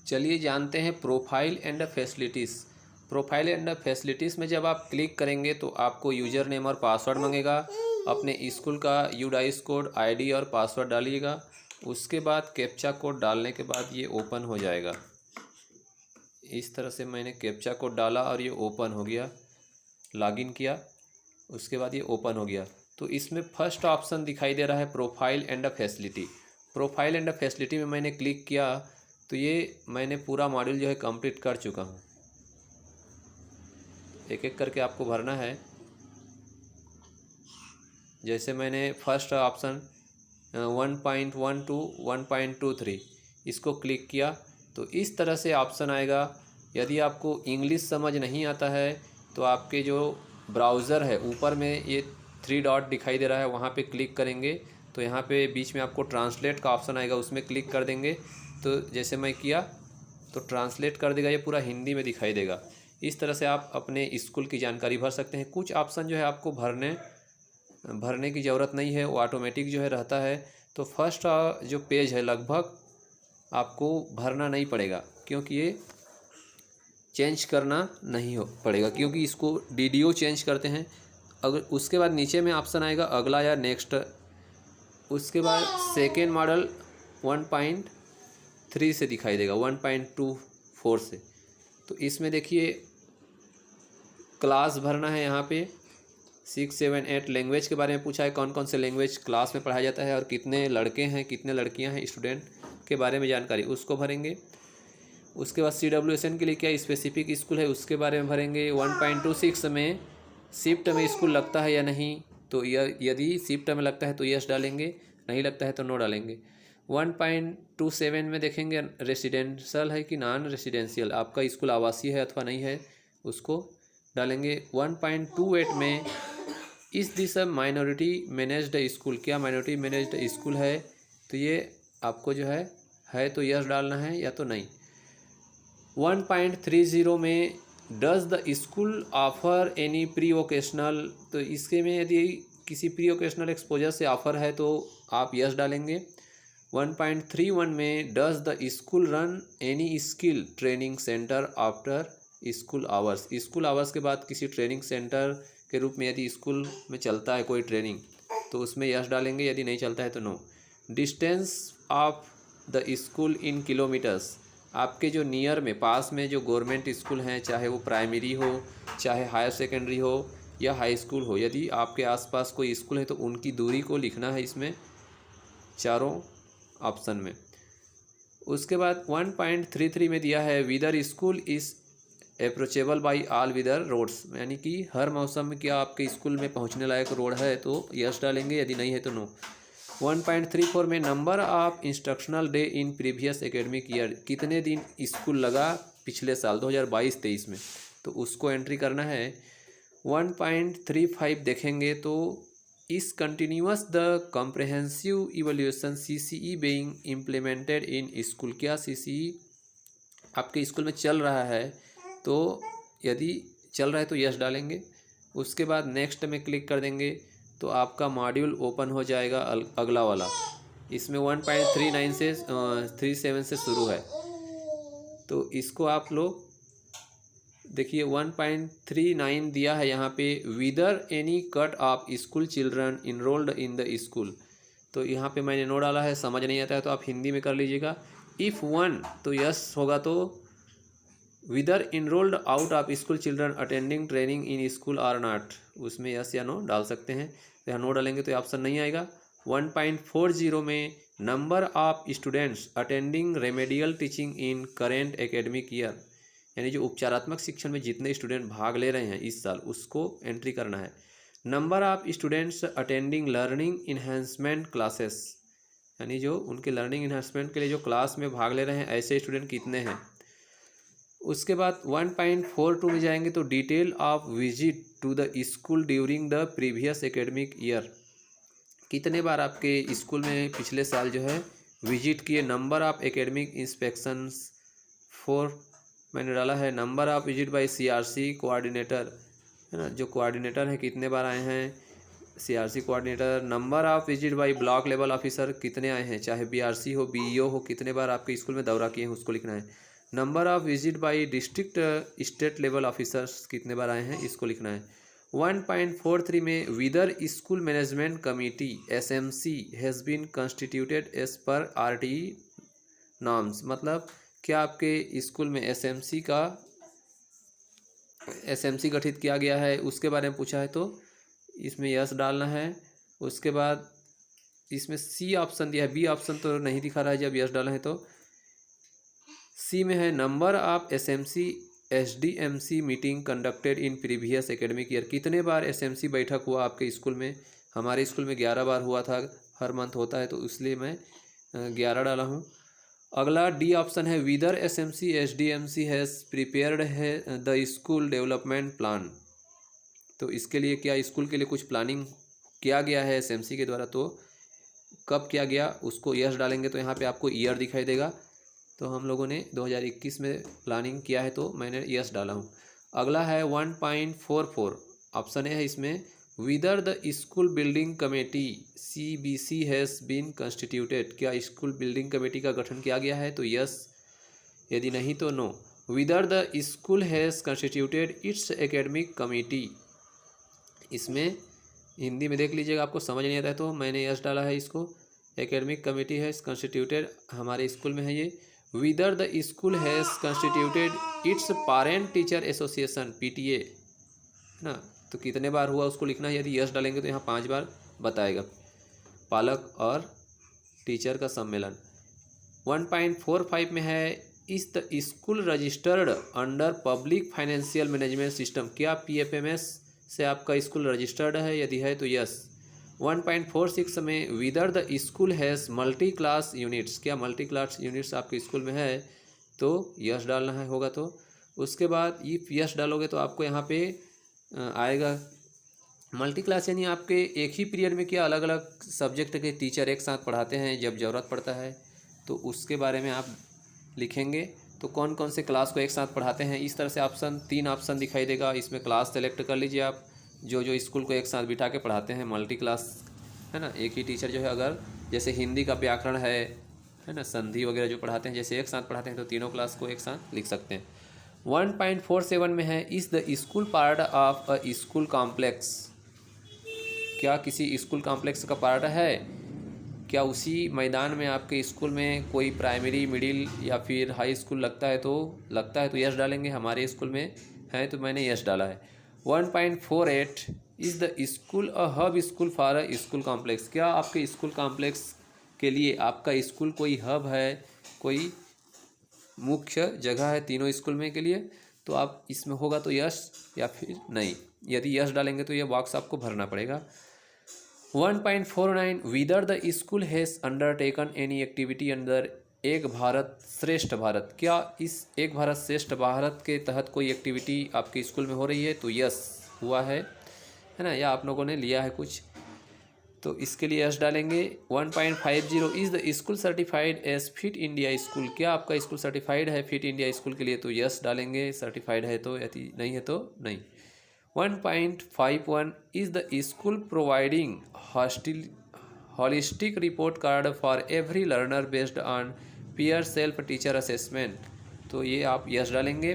चलिए जानते हैं profile and facilities. Profile and facilities में जब आप क्लिक करेंगे तो आपको यूज़र नेम और पासवर्ड मांगेगा। अपने स्कूल का यूडाइस कोड, आईडी और पासवर्ड डालिएगा। उसके बाद कैप्चा कोड डालने के बाद ये ओपन हो जाएगा। इस तरह से मैंने कैप्चा कोड डाला और ये ओपन हो गया। लॉगिन किया, उसके बाद ये ओपन हो गया। तो इसमें फर्स्ट ऑप्शन दिखाई दे रहा है profile and facility. Profile and facility में मैंने क्लिक किया तो ये मैंने पूरा मॉड्यूल जो है कंप्लीट कर चुका हूँ। एक एक करके आपको भरना है। जैसे मैंने फर्स्ट ऑप्शन 1.1 टू 1.23 इसको क्लिक किया तो इस तरह से ऑप्शन आएगा। यदि आपको इंग्लिश समझ नहीं आता है तो आपके जो ब्राउज़र है ऊपर में ये 3 डॉट दिखाई दे रहा है, वहाँ पे क्लिक करेंगे तो यहाँ पे बीच में आपको ट्रांसलेट का ऑप्शन आएगा, उसमें क्लिक कर देंगे तो जैसे मैं किया तो ट्रांसलेट कर देगा, ये पूरा हिंदी में दिखाई देगा। इस तरह से आप अपने स्कूल की जानकारी भर सकते हैं। कुछ ऑप्शन जो है आपको भरने की ज़रूरत नहीं है, वो ऑटोमेटिक जो है रहता है। तो फर्स्ट जो पेज है लगभग आपको भरना नहीं पड़ेगा, क्योंकि ये चेंज करना नहीं हो पड़ेगा, क्योंकि इसको डीडीओ चेंज करते हैं। अगर उसके बाद नीचे में ऑप्शन आएगा अगला या नेक्स्ट, उसके बाद सेकेंड मॉडल 1.3 से दिखाई देगा, 1.24 से। तो इसमें देखिए क्लास भरना है। यहाँ पे 6, 7, 8 लैंग्वेज के बारे में पूछा है, कौन कौन से लैंग्वेज क्लास में पढ़ाया जाता है और कितने लड़के हैं कितने लड़कियां हैं स्टूडेंट के बारे में जानकारी, उसको भरेंगे। उसके बाद CWSN के लिए क्या स्पेसिफिक स्कूल है उसके बारे में भरेंगे। 1.26 में शिफ्ट में स्कूल लगता है या नहीं, तो यदि शिफ्ट में लगता है तो यस डालेंगे, नहीं लगता है तो नो डालेंगे। 1.27 में देखेंगे रेसिडेंशियल है कि नॉन रेसिडेंशियल, आपका स्कूल आवासीय है अथवा नहीं है, उसको डालेंगे। 1.28 में इस दिस माइनॉरिटी मैनेज्ड स्कूल, क्या माइनॉरिटी मैनेज्ड स्कूल है, तो ये आपको जो है तो यस डालना है या तो नहीं। 1.30 में does the school offer any pre vocational, तो इसके में यदि किसी प्री वोकेशनल एक्सपोजर से ऑफ़र है तो आप यस डालेंगे। 1.31 में does the school run any skill training centre after school hours, school hours के बाद किसी ट्रेनिंग सेंटर के रूप में यदि स्कूल में चलता है कोई ट्रेनिंग तो उसमें यस डालेंगे, यदि नहीं चलता है तो no. Distance of the school in kilometres, आपके जो नियर में पास में जो गवर्नमेंट स्कूल हैं, चाहे वो प्राइमरी हो चाहे हायर सेकेंडरी हो या हाई स्कूल हो, यदि आपके आसपास कोई स्कूल है तो उनकी दूरी को लिखना है इसमें चारों ऑप्शन में। उसके बाद 1.33 में दिया है whether school is approachable by all weather roads, यानी कि हर मौसम में क्या आपके स्कूल में पहुंचने लायक रोड है तो यस डालेंगे, यदि नहीं है तो नो। 1.34 में number of instructional day in previous academic year, कितने दिन स्कूल लगा पिछले साल 2022-23 में, तो उसको एंट्री करना है। 1.35 देखेंगे तो इस continuous the comprehensive evaluation CCE being implemented in school, क्या CCE आपके स्कूल में चल रहा है, तो यदि चल रहा है तो यस डालेंगे। उसके बाद नेक्स्ट में क्लिक कर देंगे तो आपका मॉड्यूल ओपन हो जाएगा अगला वाला। इसमें 1.39 से 37 से शुरू है, तो इसको आप लोग देखिए 1.39 दिया है यहाँ पे whether any cut off school children enrolled in the school, तो यहाँ पे मैंने नो डाला है। समझ नहीं आता है तो आप हिंदी में कर लीजिएगा। इफ़ 1 तो यस होगा, तो whether enrolled out of school children attending training in school or not, उसमें यस या नो डाल सकते हैं। तो यहाँ नो डालेंगे तो ऑप्शन नहीं आएगा। 1.40 में number of students attending remedial teaching in current academic year, यानी जो उपचारात्मक शिक्षण में जितने स्टूडेंट भाग ले रहे हैं इस साल उसको एंट्री करना है। Number of students attending learning enhancement classes, यानी जो उनके लर्निंग इन्हेंसमेंट के लिए जो क्लास में भाग ले रहे हैं ऐसे स्टूडेंट कितने हैं। उसके बाद 1.42 में जाएंगे तो detail of visit to the school during the previous academic year, कितने बार आपके स्कूल में पिछले साल जो है विजिट किए। नंबर ऑफ एकेडमिक इंस्पेक्शंस 4 मैंने डाला है। Number of visit bye CRC coordinator, है ना, जो कोऑर्डिनेटर हैं कितने बार आए हैं CRC coordinator. Number of visit bye block level officer, कितने आए हैं, चाहे BRC हो BEO हो, कितने बार आपके स्कूल में दौरा किए हैं उसको लिखना है। Number of visit by district state level officers कितने बार आए हैं, इसको लिखना है। 1.43 में whether school management committee SMC has been constituted as per RTE norms, मतलब क्या आपके स्कूल में SMC गठित किया गया है, उसके बारे में पूछा है तो इसमें यस डालना है। उसके बाद इसमें सी ऑप्शन दिया है, बी ऑप्शन तो नहीं दिखा रहा है, जब यस डालना है तो सी में है number of SMC SDMC meeting conducted in previous academic year, कितने बार SMC बैठक हुआ आपके स्कूल में। हमारे स्कूल में 11 बार हुआ था, हर मंथ होता है तो इसलिए मैं 11 डाला हूँ। अगला डी ऑप्शन है विदर SMC SDMC हैज़ प्रिपेयर्ड है द स्कूल डेवलपमेंट प्लान, तो इसके लिए क्या स्कूल के लिए कुछ प्लानिंग किया गया है SMC के द्वारा, तो कब किया गया उसको यस डालेंगे तो यहाँ पे आपको ईयर दिखाई देगा। तो हम लोगों ने 2021 में प्लानिंग किया है तो मैंने यस डाला हूँ। अगला है 1.44 ऑप्शन है इसमें whether the school building committee CBC has been constituted, क्या स्कूल बिल्डिंग कमेटी का गठन किया गया है, तो यस, यदि नहीं तो no. Whether the school has constituted its academic committee, इसमें हिंदी में देख लीजिएगा, आपको समझ नहीं आता है तो मैंने यस डाला है इसको। एकेडमिक कमेटी है कंस्टिट्यूटेड, हमारे स्कूल में है ये। Whether the school has constituted its parent teacher association PTA, है ना, तो कितने बार हुआ उसको लिखना है। यदि यस डालेंगे तो यहाँ 5 बार बताएगा, पालक और टीचर का सम्मेलन। 1.45 में है is the school registered under public financial management system, क्या PFMS से आपका स्कूल रजिस्टर्ड है, यदि है तो यस। 1.46 में whether the school has multi class units, क्या मल्टी क्लास यूनिट्स आपके स्कूल में है, तो यस डालना है होगा तो। उसके बाद इफ यस डालोगे तो आपको यहाँ पे आएगा मल्टी क्लास, यानी आपके एक ही पीरियड में क्या अलग अलग सब्जेक्ट के टीचर एक साथ पढ़ाते हैं जब ज़रूरत पड़ता है, तो उसके बारे में आप लिखेंगे। तो कौन कौन से क्लास को एक साथ पढ़ाते हैं, इस तरह से ऑप्शन 3 ऑप्शन दिखाई देगा, इसमें क्लास सेलेक्ट कर लीजिए आप, जो स्कूल को एक साथ बिठा के पढ़ाते हैं मल्टी क्लास, है ना। एक ही टीचर जो है, अगर जैसे हिंदी का व्याकरण है ना, संधि वगैरह जो पढ़ाते हैं जैसे एक साथ पढ़ाते हैं तो तीनों क्लास को एक साथ लिख सकते हैं। 1.47 में है is the school part of a school complex, क्या किसी स्कूल कॉम्प्लेक्स का पार्ट है, क्या उसी मैदान में आपके स्कूल में कोई प्राइमरी मिडिल या फिर हाई स्कूल लगता है तो यस डालेंगे। हमारे स्कूल में है तो मैंने यस डाला है। 1.48 is the school a hub school for a school complex, क्या आपके स्कूल कॉम्प्लेक्स के लिए आपका स्कूल कोई हब है, कोई मुख्य जगह है तीनों स्कूल में के लिए, तो आप इसमें होगा तो यस या फिर नहीं। यदि यस डालेंगे तो ये बॉक्स आपको भरना पड़ेगा। 1.49 whether the school has undertaken any activity under Ek Bharat श्रेष्ठ भारत, क्या इस एक भारत श्रेष्ठ भारत के तहत कोई एक्टिविटी आपके स्कूल में हो रही है, तो यस हुआ है ना, या आप लोगों ने लिया है कुछ, तो इसके लिए यस डालेंगे। 1.50 is the school certified as fit India school, क्या आपका स्कूल सर्टिफाइड है फिट इंडिया स्कूल के लिए, तो यस डालेंगे, सर्टिफाइड है तो, यदि नहीं है तो नहीं। 1.51 is the school providing holistic report card for every learner based on peer self teacher assessment, तो ये आप यस डालेंगे।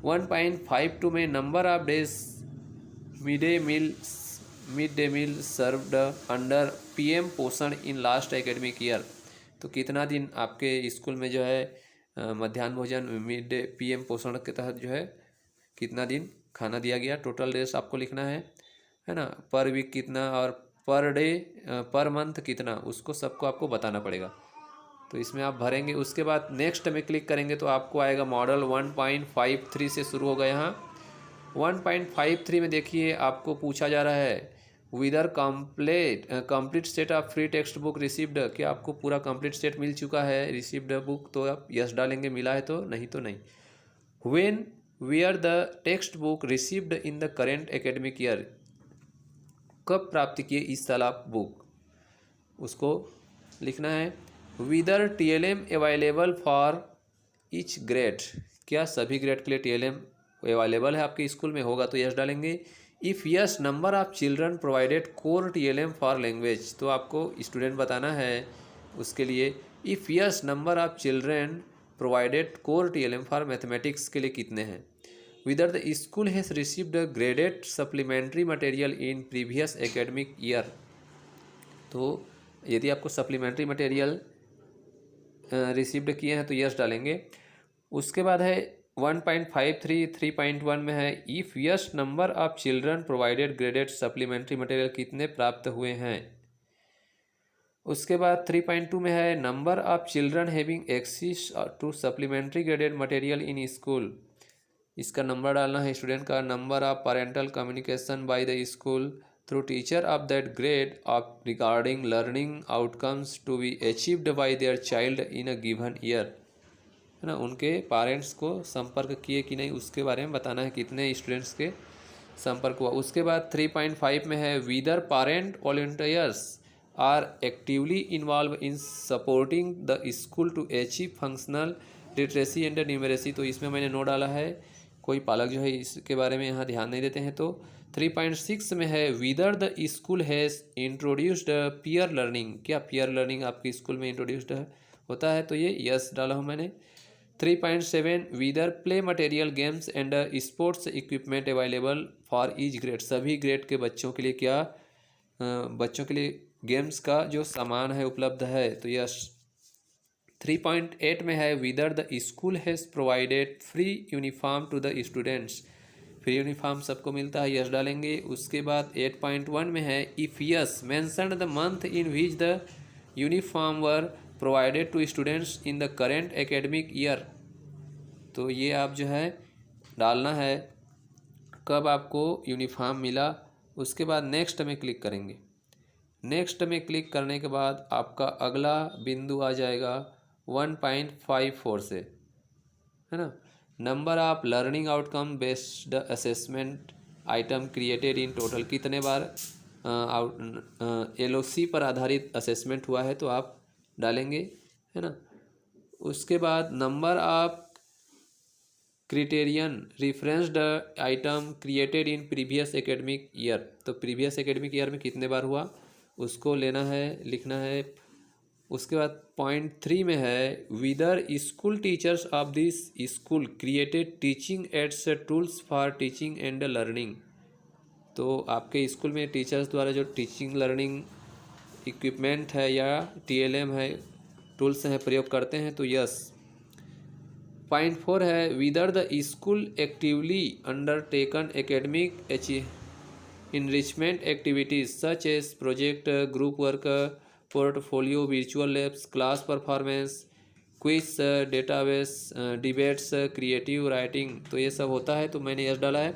1.52 में number of days mid day meal served under PM Poshan in last academic year, तो कितना दिन आपके स्कूल में जो है मध्याह्न भोजन मिड डे PM पोषण के तहत जो है कितना दिन खाना दिया गया, टोटल डेज आपको लिखना है ना, पर वीक कितना और पर डे पर मंथ कितना, उसको सबको आपको बताना पड़ेगा, तो इसमें आप भरेंगे। उसके बाद नेक्स्ट में क्लिक करेंगे तो आपको आएगा मॉडल 1.53 से शुरू होगा। यहाँ 1.53 में देखिए आपको पूछा जा रहा है whether complete set of free text book received, क्या आपको पूरा कंप्लीट सेट मिल चुका है रिसीव्ड बुक, तो आप यस डालेंगे, मिला है तो, नहीं तो नहीं। When were the text book received in the current academic year, कब प्राप्त किए इस साल आप बुक, उसको लिखना है। विदर TLM available for each grade, क्या सभी ग्रेड के लिए TLM अवेलेबल है आपके स्कूल में, होगा तो यस डालेंगे। If yes number of children provided core TLM for language, तो आपको स्टूडेंट बताना है उसके लिए। If yes number of children provided core TLM for mathematics के लिए कितने हैं। Whether the school has received graded supplementary material in previous academic year. तो यदि आपको सप्लीमेंट्री मटेरियल रिसीव्ड किए हैं तो यस डालेंगे। उसके बाद है 1.53 3.1 में है if yes number of children provided graded supplementary material कितने प्राप्त हुए हैं। उसके बाद 3.2 में है number of children having access to supplementary graded material in school. इसका नंबर डालना है स्टूडेंट का। Number of parental communication by the school through teacher of that grade of regarding learning outcomes to be achieved by their child in a given year, है ना। उनके parents को संपर्क किए कि नहीं उसके बारे में बताना है, कितने स्टूडेंट्स के संपर्क हुआ। उसके बाद 3.5 में है whether parent volunteers are actively involve in supporting the school to achieve functional literacy and numeracy. तो इसमें मैंने नो डाला है, कोई पालक जो है इसके बारे में यहाँ ध्यान नहीं देते हैं। तो 3.6 में है whether the school has introduced peer learning. क्या पीयर लर्निंग आपके स्कूल में इंट्रोड्यूस्ड होता है, तो ये यस डाला हूँ मैंने। 3.7 whether play material games and sports equipment available for each grade. सभी ग्रेड के बच्चों के लिए क्या बच्चों के लिए गेम्स का जो सामान है उपलब्ध है, तो यस। 3.8 में है whether the school has provided free uniform to the students. Free uniform सबको मिलता है, यस डालेंगे। उसके बाद 8.1 में है if yes mention the month in which the uniform were provided to students in the current academic year. तो ये आप जो है डालना है कब आपको यूनिफॉर्म मिला। उसके बाद नेक्स्ट में क्लिक करेंगे। नेक्स्ट में क्लिक करने के बाद आपका अगला बिंदु आ जाएगा 1.54 से, है ना। Number of learning outcome based assessment item created in total. कितने बार LOC पर आधारित असेसमेंट हुआ है तो आप डालेंगे, है ना। उसके बाद number of criterion referenced item created in previous academic year. तो प्रीवियस एकेडमिक ईयर में कितने बार हुआ उसको लेना है, लिखना है। उसके बाद 0.3 में है whether school teachers of this school created teaching aids tools for teaching and learning. तो आपके स्कूल में टीचर्स द्वारा जो टीचिंग लर्निंग इक्विपमेंट है या TLM है, टूल्स हैं, प्रयोग करते हैं, तो यस। 0.4 है whether the school actively undertaken academic enrichment activities such as project, group work, portfolio, virtual labs, class performance, quiz, database, debates, creative writing। तो ये सब होता है, तो मैंने यस डाला है।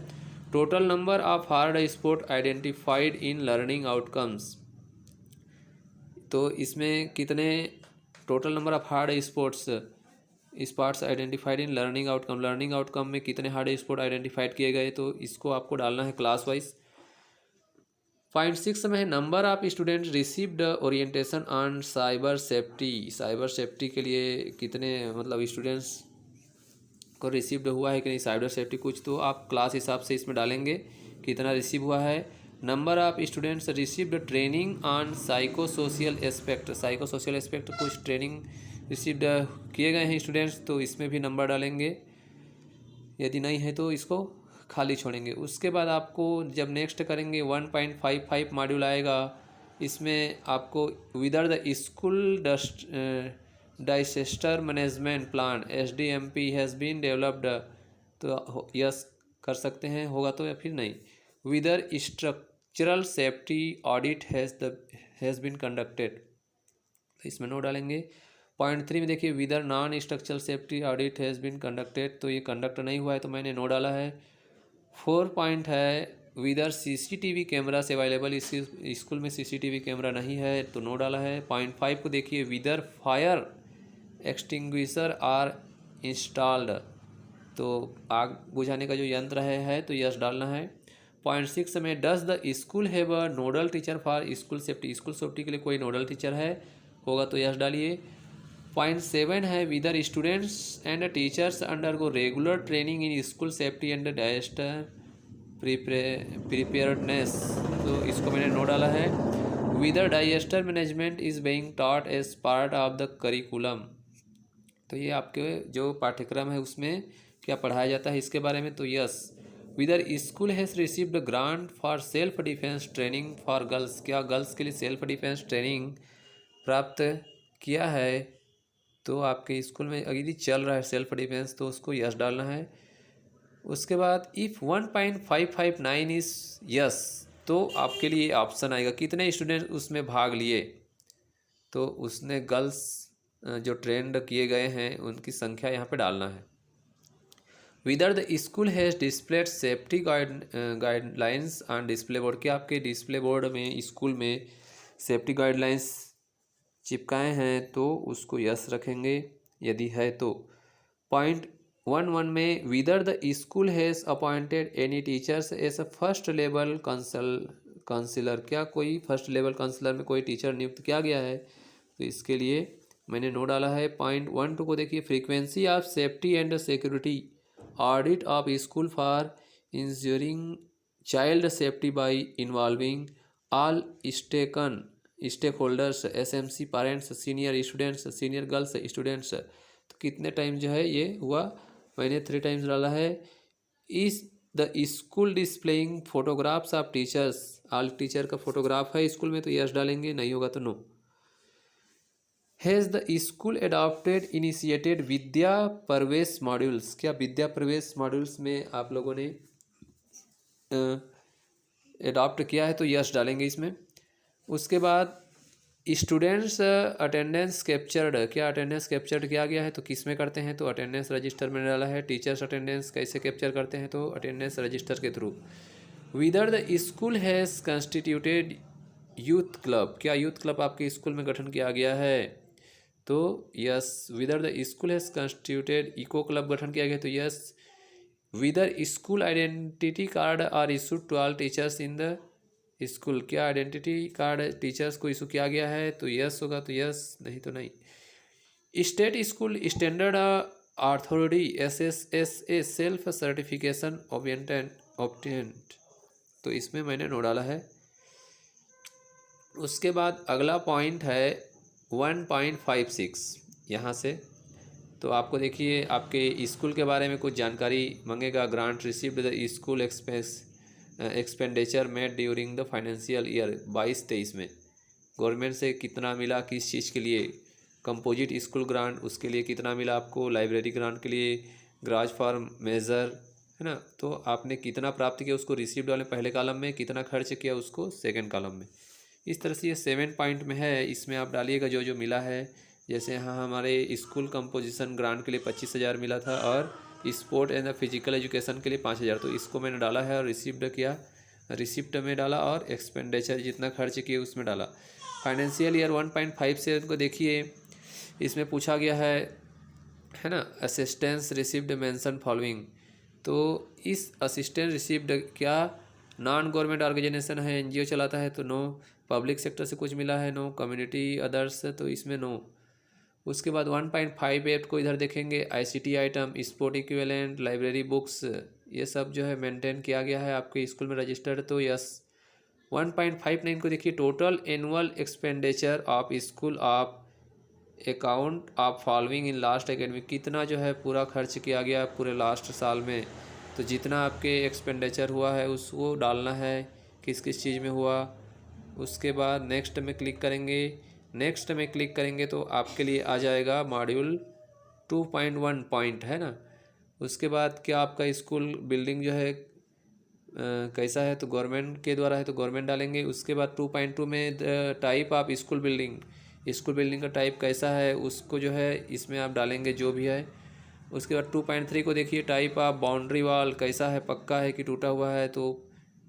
Total number of hard sport identified in learning outcomes. तो इसमें कितने total number of hard sports identified in learning outcome. Learning outcome में कितने हार्ड स्पोर्ट आइडेंटिफाइड किए गए, तो इसको आपको डालना है क्लास वाइज। 0.6 में है number of student received orientation on cyber safety. Cyber safety के लिए कितने मतलब स्टूडेंट्स को रिसीव्ड हुआ है कि नहीं साइबर सेफ्टी कुछ, तो आप क्लास हिसाब से इसमें डालेंगे कितना रिसीव हुआ है। Number of students received training on psycho social aspect. Psycho social aspect कुछ ट्रेनिंग रिसीव्ड किए गए हैं स्टूडेंट्स, तो इसमें भी नंबर डालेंगे। यदि नहीं है तो इसको खाली छोड़ेंगे। उसके बाद आपको जब नेक्स्ट करेंगे 1.55 मॉड्यूल आएगा। इसमें आपको whether the school disaster management plan SDMP has been developed, तो यस कर सकते हैं, होगा तो या फिर नहीं। Whether structural safety audit has been conducted, तो इसमें नो डालेंगे। 0.3 में देखिए whether non structural safety audit has been conducted, तो ये कंडक्ट नहीं हुआ है तो मैंने नो डाला है। 4 पॉइंट है विदर CCTV कैमरा से अवेलेबल। इस स्कूल में CCTV कैमरा नहीं है तो नो डाला है। 0.5 को देखिए विदर फायर एक्सटिंग्विशर आर इंस्टॉल्ड, तो आग बुझाने का जो यंत्र है तो यस डालना है। 0.6 में does the school have a nodal teacher for school safety. School safety के लिए कोई नोडल टीचर है, होगा तो यस डालिए। 0.7 है whether students and teachers undergo regular training in school safety and disaster preparedness, तो इसको मैंने नो डाला है। Whether disaster management is being taught as part of the curriculum, तो ये आपके जो पाठ्यक्रम है उसमें क्या पढ़ाया जाता है इसके बारे में। तो yes, whether school has received grant for self defence training for girls, क्या गर्ल्स के लिए सेल्फ डिफेंस ट्रेनिंग प्राप्त किया है। तो आपके स्कूल में अगर यदि चल रहा है सेल्फ डिफेंस तो उसको यस डालना है। उसके बाद इफ़ 1.559 इज़ यस, तो आपके लिए ऑप्शन आएगा कितने स्टूडेंट उसमें भाग लिए। तो उसने गर्ल्स जो ट्रेंड किए गए हैं उनकी संख्या यहाँ पे डालना है। Whether the school has displayed safety guidelines on display board, क्या आपके डिस्प्ले बोर्ड में स्कूल में सेफ्टी गाइडलाइंस चिपकाए हैं, तो उसको यस रखेंगे यदि है तो। पॉइंट 1.1 में whether the school has appointed any teachers as a first level counsellor, क्या कोई फर्स्ट लेवल काउंसिलर में कोई टीचर नियुक्त किया गया है, तो इसके लिए मैंने नो डाला है। पॉइंट 1.2 को देखिए, frequency of safety and security audit of school for ensuring child safety by involving all stakeholders, SMC, parents, senior students, senior girls students. तो कितने टाइम जो है ये हुआ, मैंने 3 टाइम्स डाला है। Is the school displaying photographs of teachers, all teacher का फोटोग्राफ है स्कूल में तो यस डालेंगे, नहीं होगा तो no. Has the school adopted initiated Vidya Pravesh modules, क्या विद्या प्रवेश मॉड्यूल्स में आप लोगों ने एडॉप्ट किया है, तो यस डालेंगे इसमें। उसके बाद स्टूडेंट्स अटेंडेंस कैप्चर्ड, क्या अटेंडेंस कैप्चर्ड किया गया है, तो किस में करते हैं, तो अटेंडेंस रजिस्टर में डाला है। टीचर्स अटेंडेंस कैसे कैप्चर करते हैं, तो अटेंडेंस रजिस्टर के थ्रू। Whether the school has constituted youth club, क्या यूथ क्लब आपके स्कूल में गठन किया गया है, तो yes. Whether the school has constituted eco club गठन किया गया, तो yes. Whether school identity card are issued to all teachers in the school, क्या आइडेंटिटी कार्ड टीचर्स को इशू किया गया है, तो यस होगा तो यस, नहीं तो नहीं। State school standard authority SSSA self certification obtained, तो इसमें मैंने नो डाला है। उसके बाद अगला पॉइंट है 1.56 यहाँ से। तो आपको देखिए आपके स्कूल के बारे में कुछ जानकारी मांगेगा। Grant received the school expenditure made during the financial year 22-23 में, गवर्नमेंट से कितना मिला, किस चीज़ के लिए। कंपोजिट स्कूल ग्रांट, उसके लिए कितना मिला आपको। लाइब्रेरी ग्रांट के लिए, ग्राज फॉर मेजर, है ना, तो आपने कितना प्राप्त किया उसको रिसीव्ड वाले पहले कॉलम में, कितना खर्च किया उसको सेकंड कॉलम में। इस तरह से ये 7 पॉइंट में है, इसमें आप डालिएगा जो जो मिला है। जैसे यहाँ हमारे स्कूल कंपोजिशन ग्रांट के लिए 25,000 मिला था और स्पोर्ट एंड फिजिकल एजुकेशन के लिए 5,000, तो इसको मैंने डाला है और रिसिप्ट किया, रिसिप्ट में डाला और एक्सपेंडिचर जितना खर्च किए उसमें डाला। फाइनेंशियल ईयर 1.5 से उनको देखिए, इसमें पूछा गया है ना, असिस्टेंस रिसिप्ट मेंशन फॉलोइंग, तो इस असिस्टेंट रिसिप्ट क्या नॉन गवर्नमेंट ऑर्गेनाइजेशन है, NGO चलाता है, तो नो। पब्लिक सेक्टर से कुछ मिला है, नो। कम्युनिटी अदर्स, तो इसमें नो। उसके बाद 1.58 को इधर देखेंगे, ICT item, sport equivalent, library books, ये सब जो है मेंटेन किया गया है आपके स्कूल में रजिस्टर्ड, तो यस। 1.59 को देखिए, total annual expenditure of school of account of following in last academic, कितना जो है पूरा खर्च किया गया पूरे लास्ट साल में, तो जितना आपके एक्सपेंडिचर हुआ है उसको डालना है, किस किस चीज़ में हुआ। उसके बाद नेक्स्ट में क्लिक करेंगे, नेक्स्ट में क्लिक करेंगे तो आपके लिए आ जाएगा मॉड्यूल 2.1 पॉइंट, है ना। उसके बाद क्या आपका स्कूल बिल्डिंग जो है कैसा है, तो गवर्नमेंट के द्वारा है तो गवर्नमेंट डालेंगे। उसके बाद 2.2 में type of school building, school building का टाइप कैसा है उसको जो है इसमें आप डालेंगे जो भी है। उसके बाद 2.3 को देखिए, टाइप ऑफ बाउंड्री वॉल कैसा है, पक्का है कि टूटा हुआ है, तो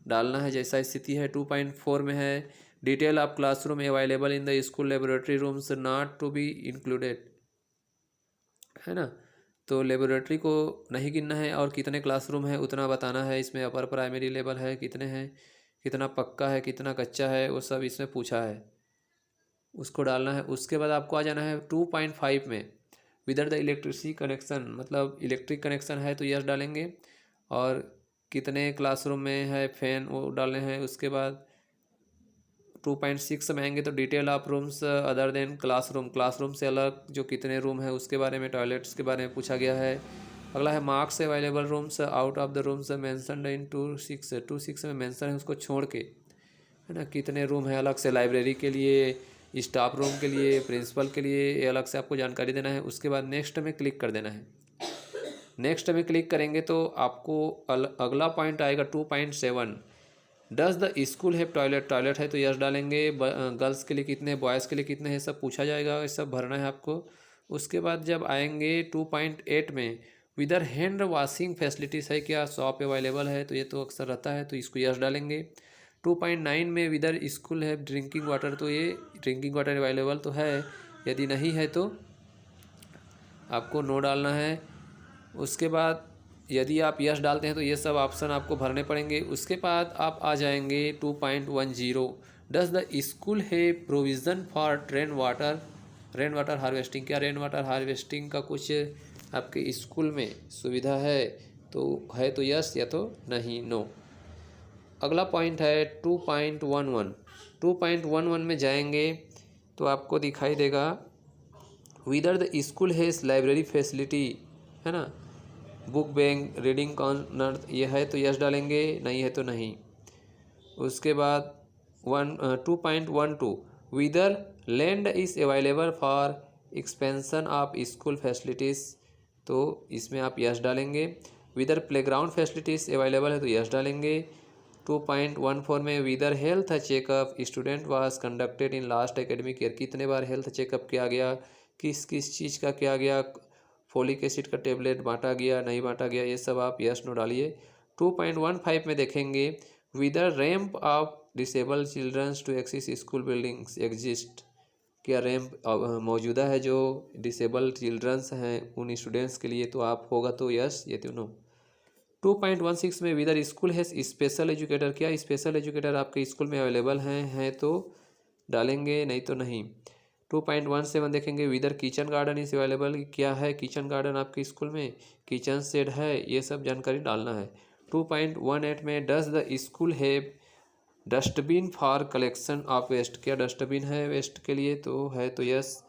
डालना है जैसा स्थिति है। 2.4 में है, detail of classroom available in the school laboratory rooms not to be included, है ना, तो लेबोरेटरी को नहीं गिनना है और कितने क्लासरूम है उतना बताना है। इसमें अपर प्राइमरी लेवल है कितने हैं, कितना पक्का है कितना कच्चा है, वो सब इसमें पूछा है, उसको डालना है। उसके बाद आपको आ जाना है 2.5 में, विदर द इलेक्ट्रिसिटी कनेक्शन, मतलब इलेक्ट्रिक कनेक्शन है तो यस डालेंगे, और कितने क्लासरूम में है फैन वो डालने हैं। उसके बाद 2.6 में आएंगे तो detail of rooms other than classroom, classroom से अलग जो कितने रूम है उसके बारे में, टॉयलेट्स के बारे में पूछा गया है। अगला है marks available rooms out of the rooms mentioned in 2.6 में मेंशन है उसको छोड़ के, है ना, कितने रूम है अलग से, लाइब्रेरी के लिए, स्टाफ रूम के लिए, प्रिंसिपल के लिए, ये अलग से आपको जानकारी देना है। उसके बाद नेक्स्ट में क्लिक कर देना है। नेक्स्ट में क्लिक करेंगे तो आपको अगला पॉइंट आएगा 2.7, does the school have toilet, toilet है तो यस डालेंगे। गर्ल्स के लिए कितने, बॉयज़ के लिए कितने हैं, सब पूछा जाएगा, ये सब भरना है आपको। उसके बाद जब आएंगे 2.8 में, विदर हैंड वॉशिंग फैसिलिटीज़ है क्या, शॉप अवेलेबल है तो ये तो अक्सर रहता है तो इसको यस डालेंगे। 2.9 में विदर स्कूल है ड्रिंकिंग वाटर, तो ये ड्रिंकिंग वाटर अवेलेबल तो है, यदि नहीं है तो आपको नो डालना है। उसके बाद यदि आप यस डालते हैं तो ये सब ऑप्शन आपको भरने पड़ेंगे। उसके बाद आप आ जाएंगे 2.10, डज द स्कूल है provision for rain water harvesting, क्या रेन वाटर हार्वेस्टिंग का कुछ आपके स्कूल में सुविधा है, तो यस या तो नहीं, नो। अगला पॉइंट है 2.11, 2.11 में जाएंगे तो आपको दिखाई देगा whether the school has library facility, है ना, बुक बैंक, रीडिंग कॉर्नर, ये है तो यस डालेंगे, नहीं है तो नहीं। उसके बाद 2.12, whether land is available for expansion of school facilities, तो इसमें आप यस डालेंगे। विदर प्लेग्राउंड फैसिलिटीज़ अवेलेबल है तो यस डालेंगे। 2.14 में whether health checkup student was conducted in last academic year, कितने बार हेल्थ चेकअप किया गया, किस किस चीज़ का किया गया, फोलिक एसिड का टेबलेट बांटा गया नहीं बांटा गया, ये सब आप यस नो डालिए। 2.15 में देखेंगे whether ramp of disable childrens to access school buildings exist, क्या रैम्प मौजूदा है जो डिसेबल चिल्ड्रंस हैं उन स्टूडेंट्स के लिए, तो आप होगा तो यस, ये तो नो। 2.16 में विदर स्कूल है स्पेशल एजुकेटर, क्या स्पेशल एजुकेटर आपके स्कूल में अवेलेबल हैं तो डालेंगे, नहीं तो नहीं। 2.17 देखेंगे whether kitchen garden is available, क्या है किचन गार्डन आपके स्कूल में, किचन शेड है, ये सब जानकारी डालना है। 2.18 में does the school have dustbin for collection of waste, क्या डस्टबिन है वेस्ट के लिए, तो है तो yes.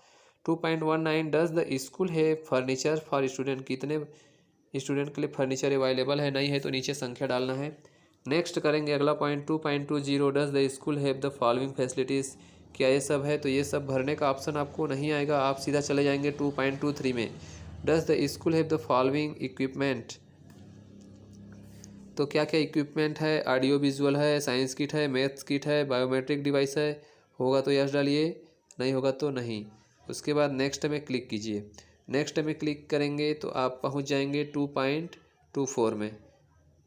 2.19 does the school have furniture for student, कितने स्टूडेंट के लिए फर्नीचर अवेलेबल है, नहीं है तो नीचे संख्या डालना है। नेक्स्ट करेंगे अगला point 2.20, does the school have the following facilities, क्या ये सब है, तो ये सब भरने का ऑप्शन आपको नहीं आएगा, आप सीधा चले जाएंगे 2.23 में, does the school have the following equipment, तो क्या क्या इक्विपमेंट है, ऑडियो विजुअल है, साइंस किट है, मैथ्स किट है, बायोमेट्रिक डिवाइस है, होगा तो यस डालिए, नहीं होगा तो नहीं। उसके बाद नेक्स्ट में क्लिक कीजिए। नेक्स्ट में क्लिक करेंगे तो आप पहुंच जाएंगे 2.24 में।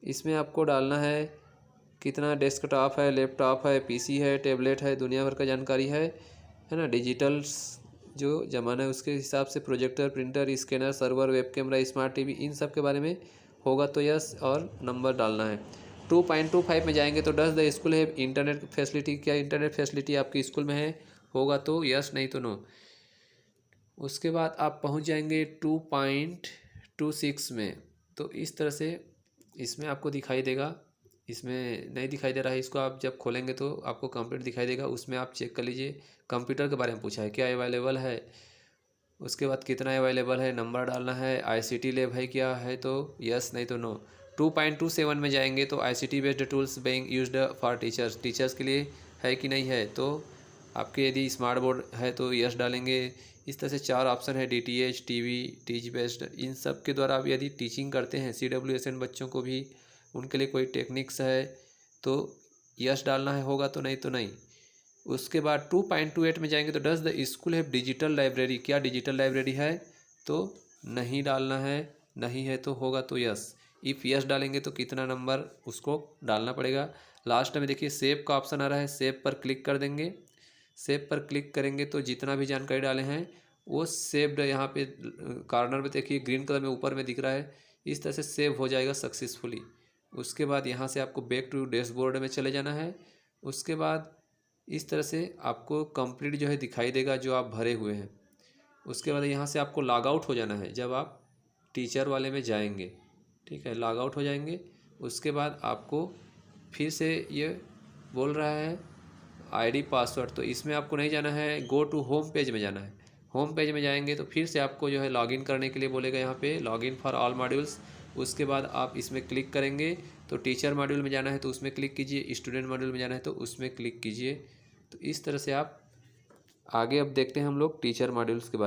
इसमें आपको डालना है कितना डेस्कटॉप है, लैपटॉप है, पीसी है, टैबलेट है, दुनिया भर का जानकारी है ना, डिजिटल्स जो ज़माना है उसके हिसाब से, projector, printer, scanner, server, web camera, smart TV, इन सब के बारे में होगा तो यस और नंबर डालना है। 2.25 में जाएंगे तो डज द स्कूल है इंटरनेट फैसिलिटी, क्या इंटरनेट फैसिलिटी आपके स्कूल में है, होगा तो यस, नहीं तो नो। उसके बाद आप पहुंच जाएंगे 2.26 में, तो इस तरह से इसमें आपको दिखाई देगा, इसमें नहीं दिखाई दे रहा है, इसको आप जब खोलेंगे तो आपको कंप्लीट दिखाई देगा। उसमें आप चेक कर लीजिए, कंप्यूटर के बारे में पूछा है क्या अवेलेबल है, उसके बाद कितना अवेलेबल है, नंबर डालना है, आईसीटी लैब है क्या है तो यस, नहीं तो नो। 2.27 में जाएंगे तो ICT based tools being used for teachers, teachers के लिए है कि नहीं है, तो आपके यदि स्मार्ट बोर्ड है तो यस डालेंगे। इस तरह से 4 ऑप्शन है, डीटीएच, टीवी, टीच बेस्ड, इन सब के द्वारा आप यदि टीचिंग करते हैं CWSN बच्चों को भी, उनके लिए कोई टेक्निक्स है तो यस डालना है, होगा तो नहीं तो नहीं। उसके बाद 2.28 में जाएंगे तो does the school have digital library, क्या डिजिटल लाइब्रेरी है, तो नहीं डालना है, नहीं है तो होगा तो यस। इफ़ यस डालेंगे तो कितना नंबर उसको डालना पड़ेगा। लास्ट में देखिए सेव का ऑप्शन आ रहा है, सेव पर क्लिक कर देंगे। सेव पर क्लिक करेंगे तो जितना भी जानकारी डाले हैं वो सेव्ड, यहाँ पे कॉर्नर में देखिए ग्रीन कलर में ऊपर में दिख रहा है, इस तरह से सेव हो जाएगा सक्सेसफुली। उसके बाद यहाँ से आपको बैक टू डैशबोर्ड में चले जाना है। उसके बाद इस तरह से आपको कंप्लीट जो है दिखाई देगा जो आप भरे हुए हैं। उसके बाद यहाँ से आपको लॉग आउट हो जाना है जब आप टीचर वाले में जाएंगे, ठीक है, लॉग आउट हो जाएंगे। उसके बाद आपको फिर से ये बोल रहा है आईडी पासवर्ड, तो इसमें आपको नहीं जाना है, गो टू होम पेज में जाना है। होम पेज में जाएंगे तो फिर से आपको जो है लॉगिन करने के लिए बोलेगा, यहाँ पे लॉगिन फॉर ऑल मॉड्यूल्स। उसके बाद आप इसमें क्लिक करेंगे तो टीचर मॉड्यूल में जाना है तो उसमें क्लिक कीजिए, स्टूडेंट मॉड्यूल में जाना है तो उसमें क्लिक कीजिए। तो इस तरह से आप आगे अब देखते हैं हम लोग टीचर मॉड्यूल्स के बारे में।